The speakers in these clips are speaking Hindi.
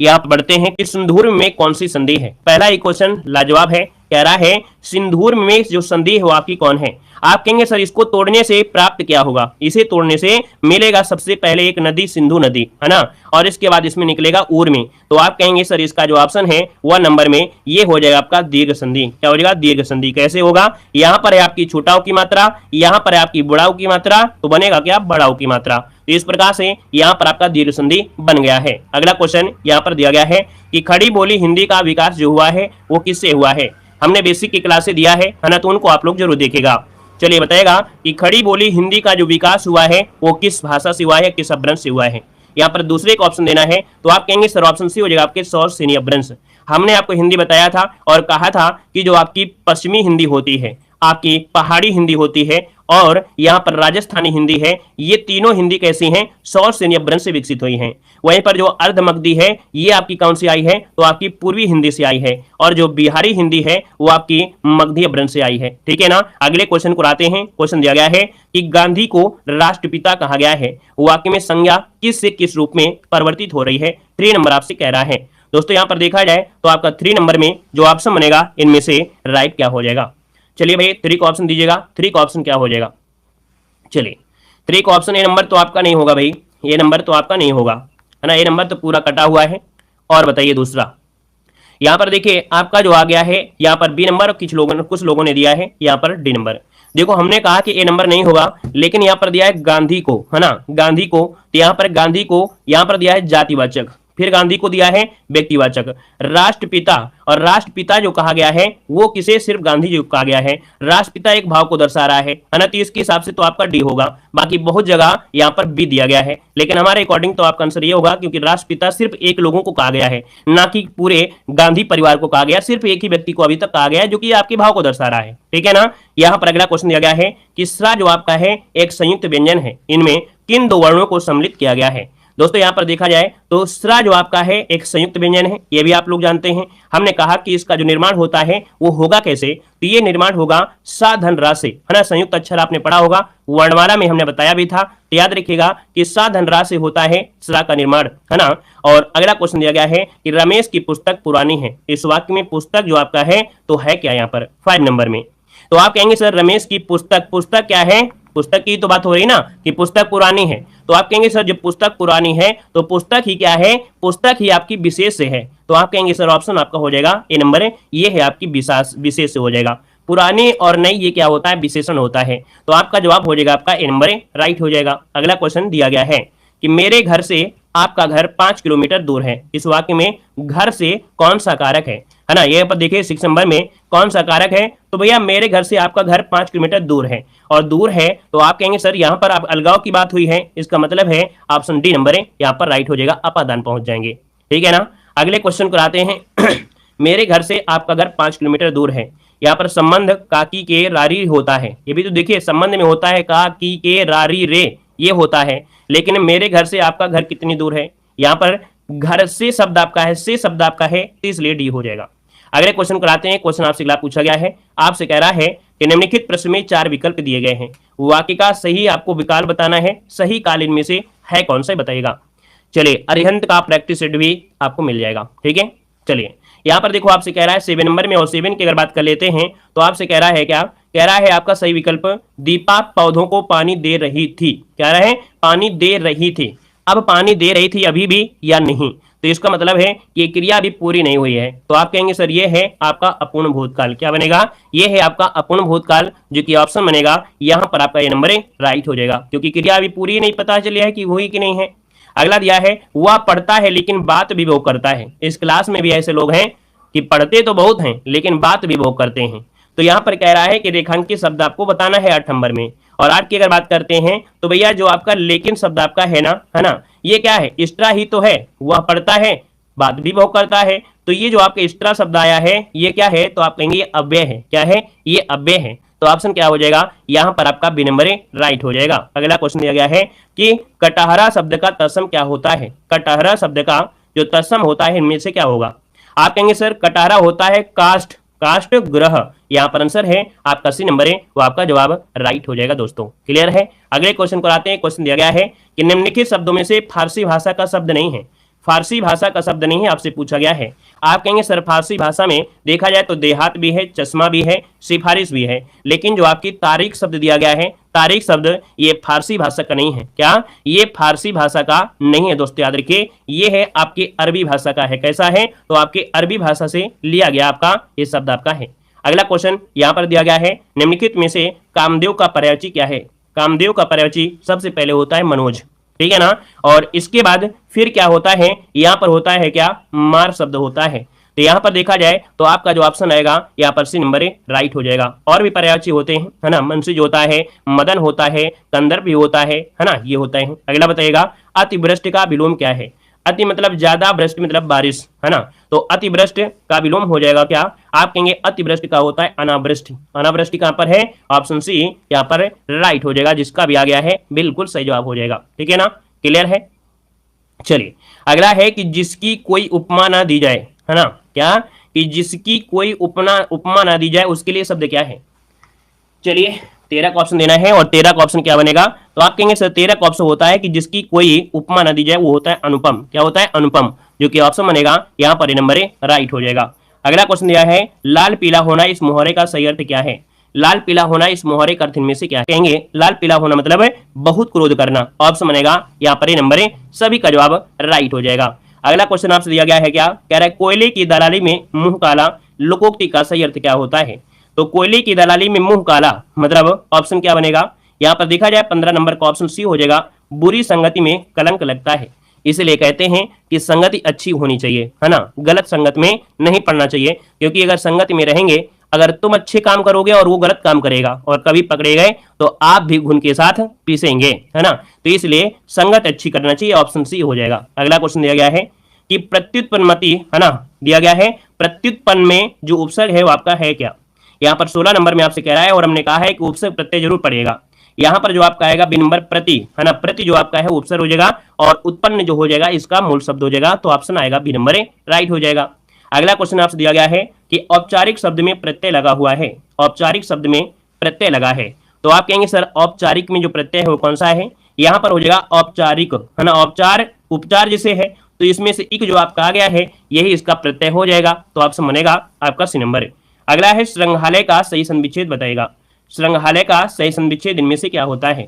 यहाँ बढ़ते हैं कि सिंदूर में कौन सी संधि है। पहला ही क्वेश्चन लाजवाब है, कह रहा है सिंदूर में जो संधि है वो आपकी कौन है। आप कहेंगे सर इसको तोड़ने से प्राप्त क्या होगा, इसे तोड़ने से मिलेगा सबसे पहले एक नदी, सिंधु नदी, है ना, और इसके बाद इसमें निकलेगा ऊर्मी। तो आप कहेंगे सर इसका जो ऑप्शन है वह नंबर में ये हो जाएगा आपका दीर्घ संधि। क्या हो जाएगा, दीर्घ संधि। कैसे होगा, यहाँ पर है आपकी छोटाऊ की मात्रा, यहाँ पर है आपकी बुढ़ाऊ की मात्रा, तो बनेगा क्या, बड़ाऊ की मात्रा। तो इस प्रकार से यहाँ पर आपका दीर्घ संधि बन गया है। अगला क्वेश्चन यहाँ पर दिया गया है कि खड़ी बोली हिंदी का विकास जो हुआ है वो किससे हुआ है। हमने बेसिक की क्लास से दिया है ना, तो उनको आप लोग जरूर देखेगा। चलिए बताएगा कि खड़ी बोली हिंदी का जो विकास हुआ है वो किस भाषा से हुआ है, किस अपभ्रंश से हुआ है। यहाँ पर दूसरे एक ऑप्शन देना है, तो आप कहेंगे सर ऑप्शन सी हो जाएगा आपके सौरसेनी अपभ्रंश। हमने आपको हिंदी बताया था और कहा था कि जो आपकी पश्चिमी हिंदी होती है, आपकी पहाड़ी हिंदी होती है और यहाँ पर राजस्थानी हिंदी है, ये तीनों हिंदी कैसी हैं, सौरसेनी अपभ्रंश से विकसित हुई हैं। वहीं पर जो अर्धमगधी है ये आपकी कौन सी आई है, तो आपकी पूर्वी हिंदी से आई है, और जो बिहारी हिंदी है वो आपकी मगधी अपभ्रंश से आई है। ठीक है ना। अगले क्वेश्चन को आते हैं। क्वेश्चन दिया गया है कि गांधी को राष्ट्रपिता कहा गया है, वाक्य में संज्ञा किस से किस रूप में परिवर्तित हो रही है। 3 नंबर आपसे कह रहा है। दोस्तों यहाँ पर देखा जाए तो आपका 3 नंबर में जो ऑप्शन बनेगा इनमें से राइट क्या हो जाएगा। चलिए भाई 3 का ऑप्शन दीजिएगा। 3 का ऑप्शन क्या हो जाएगा। चलिए 3 का ऑप्शन ए नंबर तो आपका नहीं होगा भाई, ये नंबर तो आपका नहीं होगा, है ना, ये नंबर तो पूरा कटा हुआ है। और बताइए दूसरा, यहाँ पर देखिए आपका जो आ गया है यहाँ पर बी नंबर, कुछ लोगों ने दिया है यहाँ पर डी नंबर। देखो हमने कहा कि ए नंबर नहीं होगा, लेकिन यहाँ पर दिया है गांधी को, है ना, गांधी को, तो यहाँ पर गांधी को यहाँ पर दिया है जातिवाचक, फिर गांधी को दिया है व्यक्तिवाचक। राष्ट्रपिता, और राष्ट्रपिता जो कहा गया है वो किसे, सिर्फ गांधी जी को कहा गया है। राष्ट्रपिता एक भाव को दर्शा रहा है ना, तो इसके हिसाब से तो आपका डी होगा। बाकी बहुत जगह यहाँ पर बी दिया गया है, लेकिन हमारे अकॉर्डिंग तो आपका आंसर ये होगा, क्योंकि राष्ट्रपिता सिर्फ एक लोगों को कहा गया है, ना कि पूरे गांधी परिवार को कहा गया, सिर्फ एक ही व्यक्ति को अभी तक कहा गया है, जो कि आपके भाव को दर्शा रहा है। ठीक है ना। यहाँ पर अगला क्वेश्चन दिया गया है कि स्रा जो आपका है एक संयुक्त व्यंजन है, इनमें किन 2 वर्णों को सम्मिलित किया गया है। दोस्तों यहाँ पर देखा जाए तो स्रा जो आपका है एक संयुक्त व्यंजन है, ये भी आप लोग जानते हैं। हमने कहा कि इसका जो निर्माण होता है वो होगा कैसे, तो ये निर्माण होगा सा धन रा से, है ना। संयुक्त अक्षर आपने पढ़ा होगा, वर्णमाला में हमने बताया भी था, तो याद रखिएगा कि सा धन रा से होता है स्रा का निर्माण, है ना। और अगला क्वेश्चन दिया गया है कि रमेश की पुस्तक पुरानी है, इस वाक्य में पुस्तक जो आपका है तो है क्या, यहाँ पर 5 नंबर में। तो आप कहेंगे सर रमेश की पुस्तक, पुस्तक क्या है, पुस्तक की तो बात हो रही ना कि पुस्तक पुरानी है, तो आप कहेंगे सर जब पुस्तक पुरानी है तो पुस्तक ही क्या है, पुस्तक ही आपकी विशेष से है, तो आप कहेंगे सर ऑप्शन आपका हो जाएगा ए नंबर है, ये है आपकी विशेष से हो जाएगा। पुरानी और नई ये क्या होता है, विशेषण होता है, तो आपका जवाब हो जाएगा आपका ए नंबर है, राइट हो जाएगा। अगला क्वेश्चन दिया गया है कि मेरे घर से आपका घर 5 किलोमीटर दूर है, इस वाक्य में घर से कौन सा कारक है ना। ये पर देखिए 6 नंबर में कौन सा कारक है, तो भैया मेरे घर से आपका घर 5 किलोमीटर दूर है, और दूर है तो आप कहेंगे सर यहाँ पर आप अलगाव की बात हुई है, इसका मतलब है ऑप्शन डी नंबर है, यहाँ पर राइट हो जाएगा, अपादान पहुंच जाएंगे। ठीक है ना। अगले क्वेश्चन को आते हैं मेरे घर से आपका घर 5 किलोमीटर दूर है, यहाँ पर संबंध काकी के रारी होता है, ये भी तो देखिए संबंध में होता है काकी के रारी रे, ये होता है, लेकिन मेरे घर से आपका घर कितनी दूर है, यहाँ पर घर से शब्द आपका है, से शब्द आपका है, तो इसलिए डी हो जाएगा। अगले क्वेश्चन को आते हैं। क्वेश्चन आपसे अगला पूछा गया है, आपसे कह रहा है कि निम्नलिखित प्रश्न में 4 विकल्प दिए गए हैं, वाक्य का सही आपको विकल्प बताना है, सही काल इनमें से है कौन सा बताइएगा। चलिए अरिहंत का प्रैक्टिस सेट भी आपको मिल जाएगा। ठीक है। चलिए यहाँ पर देखो आपसे कह रहा है 7 नंबर में, और 7 की अगर बात कर लेते हैं तो आपसे कह रहा है क्या, कह रहा है आपका सही विकल्प दीपा पौधों को पानी दे रही थी, कह रहा है पानी दे रही थी। अब पानी दे रही थी अभी भी या नहीं, तो इसका मतलब है कि क्रिया अभी पूरी नहीं हुई है, तो आप कहेंगे सर ये है आपका अपूर्ण भूतकाल। क्या बनेगा, ये है आपका अपूर्ण भूतकाल, जो कि ऑप्शन बनेगा यहाँ पर आपका ये नंबर है, राइट हो जाएगा, क्योंकि क्रिया अभी पूरी नहीं पता चलिए है कि हुई कि नहीं है। अगला दिया है वह पढ़ता है लेकिन बात भी वो करता है, इस क्लास में भी ऐसे लोग हैं कि पढ़ते तो बहुत हैं लेकिन बात भी वो करते हैं, तो यहाँ पर कह रहा है कि रेखांकित शब्द आपको बताना है 8 नंबर में। और 8 की अगर बात करते हैं तो भैया जो आपका लेकिन शब्द आपका है ना, ये क्या है, एक्स्ट्रा ही तो है, वह पढ़ता है बात भी वो करता है, तो ये जो आपका एक्स्ट्रा शब्द आया है ये क्या है, तो आप कहेंगे ये अव्यय है। क्या है, ये अव्यय है, तो ऑप्शन क्या हो जाएगा, यहाँ पर आपका बी नंबर राइट हो जाएगा। अगला क्वेश्चन दिया गया है कि कटहरा शब्द का तत्सम क्या होता है, कटहरा शब्द का जो तत्सम होता है इनमें से क्या होगा। आप कहेंगे सर कटहरा होता है काष्ठ, काष्ठ ग्रह, यहाँ पर आंसर है आपका सी नंबर है, वो आपका जवाब राइट हो जाएगा। दोस्तों क्लियर है। अगले क्वेश्चन को आते हैं। क्वेश्चन दिया गया है कि निम्नलिखित शब्दों में से फारसी भाषा का शब्द नहीं है, फारसी भाषा का शब्द नहीं है, आपसे पूछा गया है। आप कहेंगे सर फारसी भाषा में देखा जाए तो देहात भी है, चश्मा भी है, सिफारिश भी है, लेकिन जो आपकी तारीख शब्द दिया गया है, तारीख शब्द ये फारसी भाषा का नहीं है। क्या ये फारसी भाषा का नहीं है दोस्तों, याद रखिए ये है आपकी अरबी भाषा का है। कैसा है? तो आपके अरबी भाषा से लिया गया आपका ये शब्द आपका है। अगला क्वेश्चन यहां पर दिया गया है, निम्नलिखित में से कामदेव का पर्यायवाची क्या है? कामदेव का पर्यायवाची सबसे पहले होता है मनोज, ठीक है ना, और इसके बाद फिर क्या होता है, यहां पर होता है क्या, मार शब्द होता है। तो यहां पर देखा जाए तो आपका जो ऑप्शन आएगा यहां पर सी नंबर राइट हो जाएगा। और भी पर्यायवाची होते हैं, है ना, मनसिज होता है, मदन होता है, कंदर्प भी होता है ना, ये होता है। अगला बताइएगा अतिवृष्टि का विलोम क्या है? अति मतलब ज्यादा, वृष्टि मतलब बारिश, है ना, तो अतिवृष्टि का विलोम हो जाएगा क्या? आप कहेंगे अतिवृष्टि का होता है अनावृष्टि। अनावृष्टि कहां पर है? ऑप्शन सी यहां पर राइट हो जाएगा, जिसका भी आ गया है बिल्कुल सही जवाब हो जाएगा। ठीक है ना, क्लियर है? चलिए अगला है कि जिसकी कोई उपमा ना दी जाए, है ना, क्या कि जिसकी कोई उपमा ना दी जाए उसके लिए शब्द क्या है? चलिए 13 का ऑप्शन देना है, और 13 का ऑप्शन क्या बनेगा? तो आप कहेंगे सर 13 का ऑप्शन होता है कि जिसकी कोई उपमा ना दी जाए वो होता है अनुपम। क्या होता है? अनुपम, जो कि ऑप्शन बनेगा यहाँ पर नंबर राइट हो जाएगा। अगला क्वेश्चन दिया है लाल पीला होना इस मुहावरे का सही अर्थ क्या है? लाल पीला होना इस मुहावरे का अर्थ इनमें से क्या है? कहेंगे लाल पीला होना मतलब बहुत क्रोध करना, ऑप्शन बनेगा यहाँ पर नंबर सभी का जवाब राइट हो जाएगा। अगला क्वेश्चन आपसे दिया गया है, क्या कह रहा है? कोयले की दलाली में मुंह काला लोकोक्ति का सही अर्थ क्या होता है? तो कोयले की दलाली में मुंह काला मतलब ऑप्शन क्या बनेगा? यहां पर देखा जाए 15 नंबर का ऑप्शन सी हो जाएगा, बुरी संगति में कलंक लगता है। इसलिए कहते हैं कि संगति अच्छी होनी चाहिए, है ना, गलत संगत में नहीं पड़ना चाहिए, क्योंकि अगर संगति में रहेंगे, अगर तुम अच्छे काम करोगे और वो गलत काम करेगा और कभी पकड़े गए तो आप भी घुन के साथ पीसेंगे, है ना, तो इसलिए संगत अच्छी करना चाहिए, ऑप्शन सी हो जाएगा। अगला क्वेश्चन दिया गया है कि प्रत्युत्पन्नमति, है ना, दिया गया है प्रत्युत्पन्न में जो उपसर्ग है वो आपका है क्या? यहाँ पर 16 नंबर में आपसे कह रहा है, और हमने कहा है कि उपसर्ग प्रत्यय जरूर पड़ेगा। यहाँ पर जो आपका आएगा बी नंबर प्रति, है ना, प्रति जो आपका है उपसर्ग हो जाएगा, और उत्पन्न जो हो जाएगा इसका मूल शब्द हो जाएगा, तो ऑप्शन आएगा बी नंबर राइट हो जाएगा। अगला क्वेश्चन आपसे दिया गया है कि औपचारिक शब्द में प्रत्यय लगा हुआ है, औपचारिक शब्द में प्रत्यय लगा है, तो आप कहेंगे सर औपचारिक में जो प्रत्यय है वो कौन सा है? यहाँ पर हो जाएगा औपचारिक, है ना, औपचार उपचार जिसे है, तो इसमें से एक जो आपका आ गया है यही इसका प्रत्यय हो जाएगा, तो ऑप्शन बनेगा आपका सी नंबर। अगला है श्रृंखलाय का सही संविच्छेद बताएगा। श्रृंखलाय का सही संविच्छेद इनमें से क्या होता है?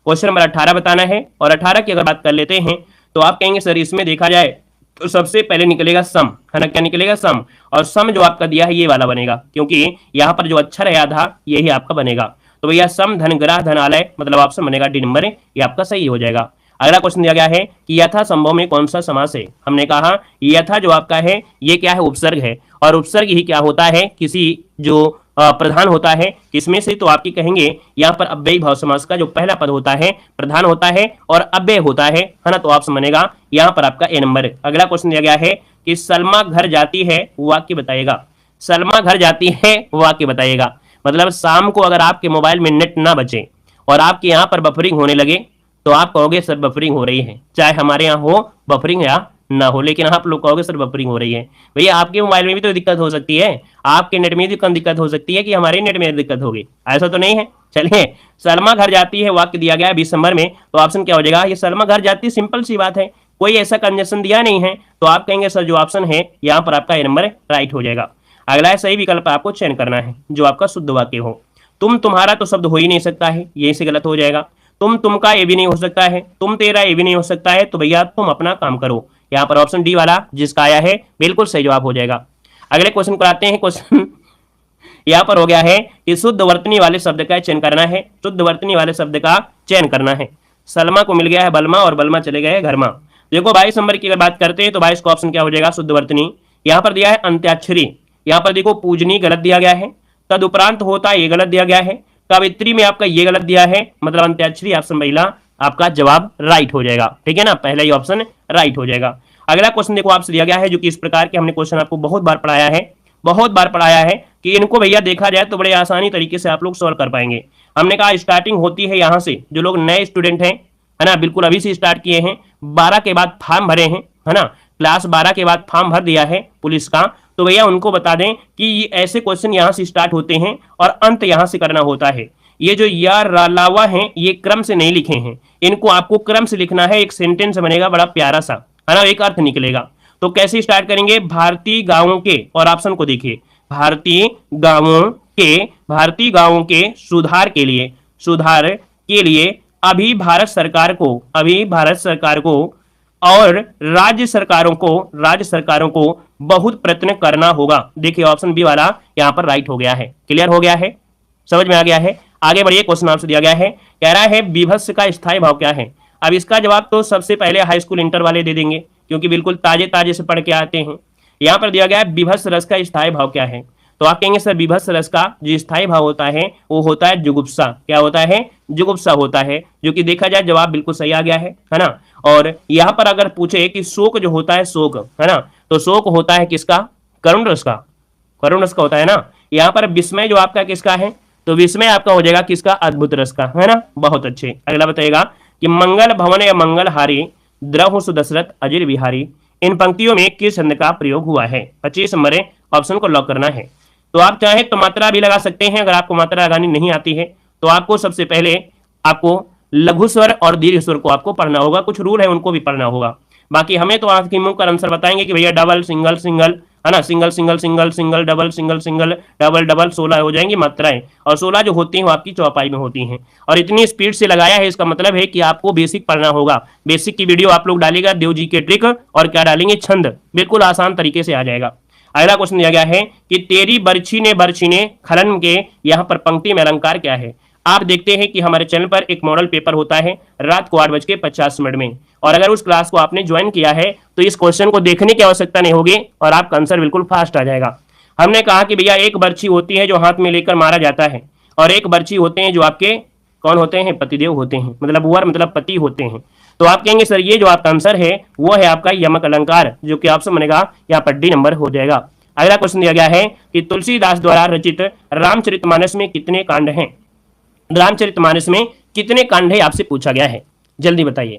क्वेश्चन नंबर 18 बताना है, और 18 की अगर बात कर लेते हैं तो आप कहेंगे सर इसमें देखा जाए तो सबसे पहले निकलेगा सम, है ना, क्या निकलेगा? सम, और सम जो आपका दिया है ये वाला बनेगा, क्योंकि यहाँ पर जो अक्षर है आधा यही आपका बनेगा, तो भैया सम धन ग्रह धन आलय मतलब ऑप्शन बनेगा डी नंबर, ये आपका सही हो जाएगा। अगला क्वेश्चन दिया गया है कि यथा संभव में कौन सा समास है? हमने कहा यथा जो आपका है ये क्या है? उपसर्ग है, और उपसर्ग ही क्या होता है? किसी जो प्रधान होता है, किसमें से? तो आपकी कहेंगे यहाँ पर अव्ययी भाव समास का जो पहला पद होता है प्रधान होता है और अव्यय होता है ना, तो ऑप्शन बनेगा यहाँ पर आपका ए नंबर। अगला क्वेश्चन दिया गया है कि सलमा घर जाती है वाक्य बताइएगा। सलमा घर जाती है वाक्य बताइएगा, मतलब शाम को अगर आपके मोबाइल में नेट ना बचे और आपके यहाँ पर बफरिंग होने लगे तो आप कहोगे सर बफरिंग हो रही है, चाहे हमारे यहाँ हो बफरिंग या ना हो, लेकिन आप लोग कहोगे सर बफरिंग हो रही है। भैया आपके मोबाइल में भी तो दिक्कत हो सकती है, आपके नेट में भी कम दिक्कत हो सकती है कि हमारे नेट में दिक्कत होगी, ऐसा तो नहीं है। चलिए सलमा घर जाती है वाक्य दिया गया है 20 नंबर में, तो ऑप्शन क्या हो जाएगा? ये सलमा घर जाती है, सिंपल सी बात है, कोई ऐसा कंजक्शन दिया नहीं है, तो आप कहेंगे सर जो ऑप्शन है यहाँ पर आपका ए नंबर राइट हो जाएगा। अगला है सही विकल्प आपको चयन करना है जो आपका शुद्ध वाक्य हो। तुम तुम्हारा तो शब्द हो ही नहीं सकता है, यही से गलत हो जाएगा। तुम तुमका ये भी नहीं हो सकता है, तुम तेरा ये भी नहीं हो सकता है, तो भैया तुम अपना काम करो, यहाँ पर ऑप्शन डी वाला जिसका आया है बिल्कुल सही जवाब हो जाएगा। अगले क्वेश्चन को आते हैं। क्वेश्चन यहाँ पर हो गया है कि शुद्ध वर्तनी वाले शब्द का चयन करना है, शुद्ध वर्तनी वाले शब्द का चयन करना है। सलमा को मिल गया है बलमा और बलमा चले गए घरमा। देखो 22 नंबर की अगर बात करते हैं तो 22 का ऑप्शन क्या हो जाएगा? शुद्ध वर्तनी। यहाँ पर दिया है अंत्याक्षरी, यहाँ पर देखो पूजनी गलत दिया गया है, तदुपरांत होता ये गलत दिया गया है, कवित्री में आपका ये गलत दिया है, मतलब अंत्याक्षरी ऑप्शन महिला आपका जवाब राइट हो जाएगा। ठीक है ना, पहला ही ऑप्शन राइट हो जाएगा। अगला क्वेश्चन देखो आपसे दिया गया है जो कि इस प्रकार के हमने क्वेश्चन आपको बहुत बार पढ़ाया है कि इनको भैया देखा जाए तो बड़े आसानी तरीके से आप लोग सॉल्व कर पाएंगे। हमने कहा स्टार्टिंग होती है यहाँ से, जो लोग नए स्टूडेंट हैं, है ना, बिल्कुल अभी से स्टार्ट किए हैं, 12 के बाद फॉर्म भरे हैं, है ना, क्लास 12 के बाद फॉर्म भर दिया है पुलिस का, तो भैया उनको बता दें कि ये ऐसे क्वेश्चन यहाँ से स्टार्ट होते हैं और अंत यहाँ से करना होता है। ये जो यार लावा है ये क्रम से नहीं लिखे हैं, इनको आपको क्रम से लिखना है, एक सेंटेंस बनेगा बड़ा प्यारा सा, है ना, एक अर्थ निकलेगा। तो कैसे स्टार्ट करेंगे, भारतीय गांवों के, और ऑप्शन को देखिए, भारतीय गांवों के सुधार के लिए अभी भारत सरकार को और राज्य सरकारों को बहुत प्रयत्न करना होगा। देखिए ऑप्शन बी वाला यहां पर राइट हो गया है। क्लियर हो गया है, समझ में आ गया है। आगे बढ़िए, क्वेश्चन आपसे दिया गया है, कह रहा है बीभत्स का स्थायी भाव क्या है। अब इसका जवाब तो सबसे पहले हाई स्कूल इंटर वाले दे देंगे, क्योंकि बिल्कुल ताजे ताजे से पढ़ के आते हैं। यहां पर दिया गया है बीभत्स रस का स्थायी भाव क्या है, तो आप कहेंगे सर बीभत्स रस का जो स्थायी भाव होता है वो होता है जुगुप्सा। क्या होता है, जुगुप्सा होता है, जो कि देखा जाए जवाब बिल्कुल सही आ गया है ना। और यहां पर अगर पूछे कि शोक जो होता है, शोक है ना, तो शोक होता है किसका, करुण रस का, करुण रस का होता है ना। यहाँ पर विस्मय जो आपका किसका है, तो विस्मय आपका हो जाएगा किसका, अद्भुत रस का, है ना। बहुत अच्छे। अगला बताएगा कि मंगल भवन या मंगल हारी द्रव सुदशरथ अजिर बिहारी, इन पंक्तियों में किस छंद का प्रयोग हुआ है। 25 नंबर ऑप्शन को लॉक करना है। तो आप चाहे तो मात्रा भी लगा सकते हैं, अगर आपको मात्रा लगानी नहीं आती है तो आपको सबसे पहले आपको लघु स्वर और दीर्घ स्वर को आपको पढ़ना होगा, कुछ रूल है उनको भी पढ़ना होगा। बाकी हमें तो आपकी मुंह का आंसर बताएंगे कि भैया डबल सिंगल सिंगल, है ना, single single single single double single single double double 16 हो जाएंगी मात्राएं, और 16 जो होती हैं वो आपकी चौपाई में होती हैं। और इतनी स्पीड से लगाया है, इसका मतलब है कि आपको बेसिक पढ़ना होगा। बेसिक की वीडियो आप लोग डालेगा, देव जी के ट्रिक और क्या डालेंगे, छंद, बिल्कुल आसान तरीके से आ जाएगा। अगला क्वेश्चन दिया गया है कि तेरी बरछी ने खलन के यहाँ पर पंक्ति में अलंकार क्या है। आप देखते हैं कि हमारे चैनल पर एक मॉडल पेपर होता है रात को 8:50 में, और अगर उस क्लास को आपने ज्वाइन किया है तो इस क्वेश्चन को देखने की आवश्यकता नहीं होगी और आपका आंसर बिल्कुल फास्ट आ जाएगा। हमने कहा कि भैया एक बर्छी होती है जो हाथ में लेकर मारा जाता है, और एक बर्छी होते हैं जो आपके कौन होते हैं, पतिदेव होते हैं, मतलब वर मतलब पति होते हैं। तो आप कहेंगे सर ये जो आपका आंसर है वो है आपका यमक अलंकार, जो कि ऑप्शन बनेगा यहाँ पर डी नंबर हो जाएगा। अगला क्वेश्चन दिया गया है कि तुलसीदास द्वारा रचित रामचरितमानस में कितने कांड हैं। रामचरितमानस में कितने कांड है आपसे पूछा गया है, जल्दी बताइए।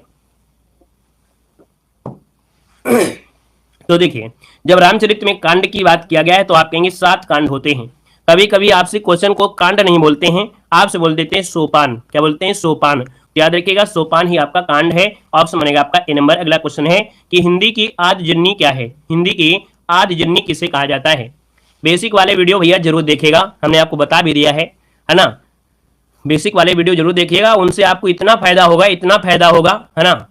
तो देखिए जब रामचरित में कांड की बात किया गया है तो आप कहेंगे 7 कांड होते हैं। कभी कभी आपसे क्वेश्चन को कांड नहीं बोलते हैं, आपसे बोल देते हैं सोपान। क्या बोलते हैं, सोपान। तो याद रखिएगा सोपान ही आपका कांड है, ऑप्शन बनेगा आपका ए नंबर। अगला क्वेश्चन है कि हिंदी की आदि जननी क्या है। हिंदी की आदि जननी किसे कहा जाता है। बेसिक वाले वीडियो भैया जरूर देखिएगा, हमने आपको बता भी दिया है ना। बेसिक वाले वीडियो जरूर देखिएगा, उनसे आपको इतना फायदा होगा, है ना,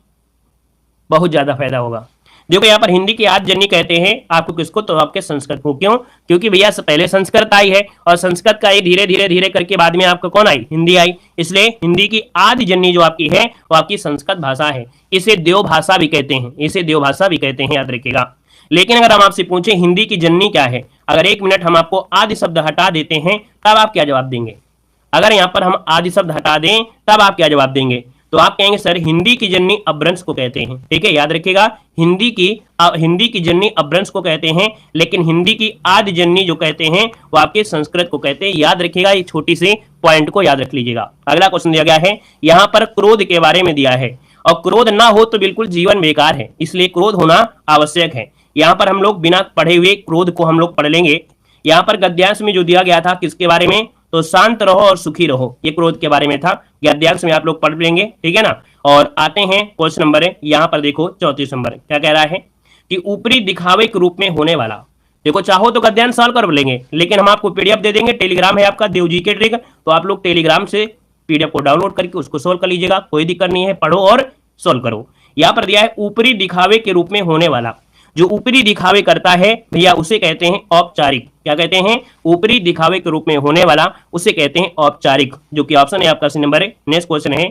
बहुत ज्यादा फायदा होगा। देखो यहाँ पर हिंदी की आदि जननी कहते हैं आपको किसको, तो आपके संस्कृत को। क्यों, क्योंकि भैया पहले संस्कृत आई है और संस्कृत का धीरे धीरे धीरे करके बाद में आपका कौन आई, हिंदी आई। इसलिए हिंदी की आदि जननी जो आपकी है वो आपकी संस्कृत भाषा है। इसे देव भाषा भी कहते हैं, याद रखिएगा। लेकिन अगर हम आपसे पूछे हिंदी की जननी क्या है, अगर 1 मिनट हम आपको आदि शब्द हटा देते हैं तब आप क्या जवाब देंगे। अगर यहाँ पर हम आदि शब्द हटा दें तब आप क्या जवाब देंगे, तो आप कहेंगे सर हिंदी की जननी अपभ्रंश को कहते हैं। ठीक है, याद रखिएगा, हिंदी की जननी अपभ्रंश को कहते हैं, लेकिन हिंदी की आदि जननी जो कहते हैं वो आपके संस्कृत को कहते हैं। याद रखिएगा, ये छोटी सी पॉइंट को याद रख लीजिएगा। अगला क्वेश्चन दिया गया है, यहाँ पर क्रोध के बारे में दिया है, और क्रोध ना हो तो बिल्कुल जीवन बेकार है, इसलिए क्रोध होना आवश्यक है। यहाँ पर हम लोग बिना पढ़े हुए क्रोध को हम लोग पढ़ लेंगे। यहाँ पर गद्यांश में जो दिया गया था किसके बारे में, तो शांत रहो और सुखी रहो, ये क्रोध के बारे में था। गद्यांश में आप लोग पढ़ लेंगे, ठीक है ना। और आते हैं क्वेश्चन नंबर है, यहाँ पर देखो 34 नंबर क्या कह रहा है कि ऊपरी दिखावे के रूप में होने वाला। देखो चाहो तो गद्यांश सॉल्व कर लेंगे, लेकिन हम आपको पीडीएफ दे देंगे। टेलीग्राम है आपका देव जी के ट्रिक, तो आप लोग टेलीग्राम से पीडीएफ को डाउनलोड करके उसको सोल्व कर लीजिएगा, कोई दिक्कत नहीं है, पढ़ो और सोल्व करो। यहाँ पर दिया है ऊपरी दिखावे के रूप में होने वाला। जो ऊपरी दिखावे करता है भैया उसे कहते हैं औपचारिक। क्या कहते हैं, ऊपरी दिखावे के रूप में होने वाला उसे कहते हैं औपचारिक, जो कि ऑप्शन है आपका सी नंबर है। नेक्स्ट क्वेश्चन है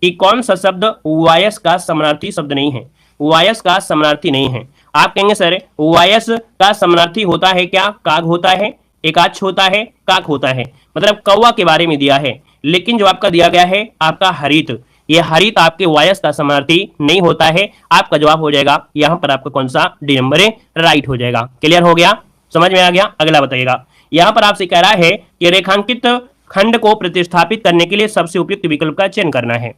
कि कौन सा शब्द वायस का समानार्थी शब्द नहीं है। वायस का समानार्थी नहीं है। आप कहेंगे सर वायस का समानार्थी होता है क्या, काग होता है, एकाक्ष होता है, काक होता है, मतलब कौवा के बारे में दिया है। लेकिन जो आपका दिया गया है आपका हरित, ये हरित आपके वायस का समानार्थी नहीं होता है। आपका जवाब हो जाएगा यहाँ पर आपका कौन सा, डी नंबर है, राइट हो जाएगा। क्लियर हो गया, समझ में आ गया। अगला बताइएगा, यहाँ पर आपसे कह रहा है कि रेखांकित खंड को प्रतिस्थापित करने के लिए सबसे उपयुक्त विकल्प का चयन करना है।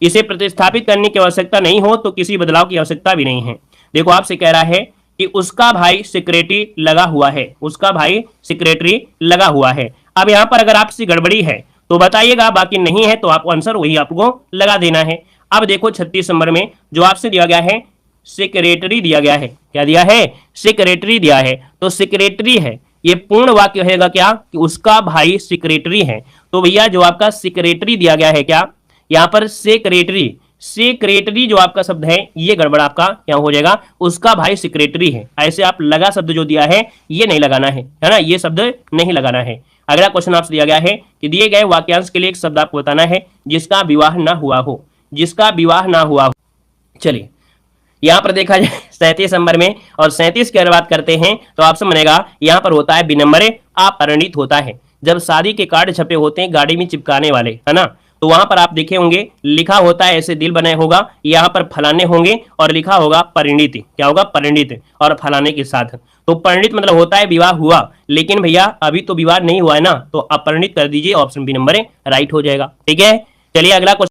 इसे प्रतिस्थापित करने की आवश्यकता नहीं हो तो किसी बदलाव की आवश्यकता भी नहीं है। देखो आपसे कह रहा है कि उसका भाई सेक्रेटरी लगा हुआ है, उसका भाई सेक्रेटरी लगा हुआ है। अब यहाँ पर अगर आपसे गड़बड़ी है तो बताइएगा, बाकी नहीं है तो आपको आंसर वही आपको लगा देना है। अब देखो 36 नंबर में जो आपसे दिया गया है सेक्रेटरी दिया गया है। क्या दिया है? सेक्रेटरी दिया है। तो सेक्रेटरी है, ये पूर्ण वाक्य होगा क्या कि उसका भाई सेक्रेटरी है। तो भैया जो आपका सेक्रेटरी दिया गया है, क्या यहां पर सेक्रेटरी, सेक्रेटरी जो आपका शब्द है ये गड़बड़ आपका क्या हो जाएगा, उसका भाई सेक्रेटरी है। ऐसे आप लगा शब्द जो दिया है ये नहीं लगाना है ना, ये शब्द नहीं लगाना है। अगला क्वेश्चन आपसे दिया गया है कि दिए गए वाक्यांश के लिए एक शब्द आपको बताना है जिसका विवाह ना हुआ हो, जिसका विवाह ना हुआ हो। चलिए यहां पर देखा जाए 37 नंबर में, और 37 की अगर बात करते हैं तो आपसे बनेगा यहां पर होता है विनम्र अपरिणित होता है। जब शादी के कार्ड छपे होते हैं गाड़ी में चिपकाने वाले, है ना, तो वहां पर आप देखे होंगे लिखा होता है ऐसे दिल बने होगा, यहाँ पर फलाने होंगे और लिखा होगा परिणित। क्या होगा? परिणित, और फलाने के साथ। तो परिणित मतलब होता है विवाह हुआ, लेकिन भैया अभी तो विवाह नहीं हुआ है ना, तो अपरिणित कर दीजिए, ऑप्शन बी नंबर राइट हो जाएगा। ठीक है, चलिए अगला क्वेश्चन